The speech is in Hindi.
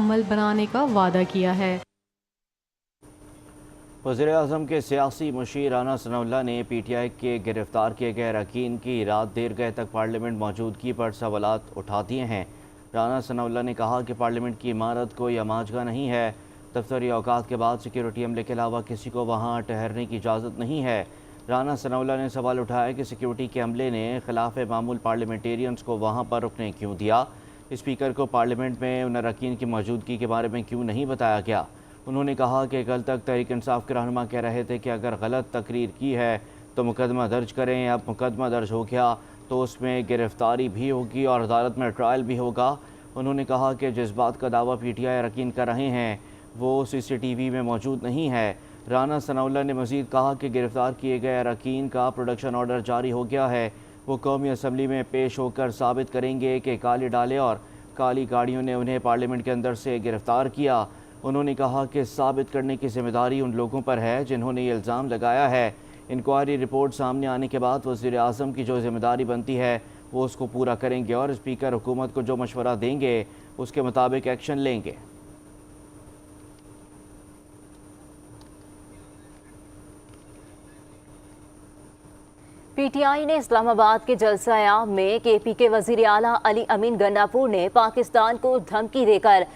अमल बनाने का वादा किया है। वज़ीर-ए-आज़म के सियासी मुशीर राना सनाउल्लाह ने PTI के गिरफ्तार किए गए अरकान की रात देर गए तक पार्लियामेंट मौजूदगी पर सवालात उठा दिए हैं। राना सनाउल्लाह ने कहा कि पार्लियामेंट की इमारत कोई अमाजगा नहीं है। दफ्तरी औकात के बाद सिक्योरिटी अमले के अलावा किसी को वहाँ ठहरने की इजाज़त नहीं है। राना सनाउल्लाह ने सवाल उठाया कि सिक्योरिटी के अमले ने खिलाफ मामूल पार्लियामेंटेरियंस को वहाँ पर रुकने क्यों दिया। स्पीकर को पार्लियामेंट में उन अरकान की मौजूदगी के बारे में क्यों नहीं बताया गया। उन्होंने कहा कि कल तक तहरीक इंसाफ के रहनुमा कह रहे थे कि अगर गलत तकरीर की है तो मुकदमा दर्ज करें। अब मुकदमा दर्ज हो गया तो उसमें गिरफ्तारी भी होगी और अदालत में ट्रायल भी होगा। उन्होंने कहा कि जिस बात का दावा PTI अरकान कर रहे हैं वो CCTV में मौजूद नहीं है। राना सनाउल्लाह ने मज़ीद कहा कि गिरफ्तार किए गए अरकान का प्रोडक्शन ऑर्डर जारी हो गया है। वो कौमी असम्बली में पेश होकर साबित करेंगे कि काले डाले और काली गाड़ियों ने उन्हें पार्लियामेंट के अंदर से गिरफ्तार किया। उन्होंने कहा कि साबित करने की जिम्मेदारी उन लोगों पर है जिन्होंने ये इल्ज़ाम लगाया है। इंक्वायरी रिपोर्ट सामने आने के बाद वज़ीर-ए-आज़म की जो जिम्मेदारी बनती है वो उसको पूरा करेंगे और स्पीकर हुकूमत को जो मशवरा देंगे उसके मुताबिक एक्शन लेंगे। PTI ने इस्लामाबाद के जलसा-ए-आम में KP के वज़ीर आला अली अमीन गन्नापुर ने पाकिस्तान को धमकी देकर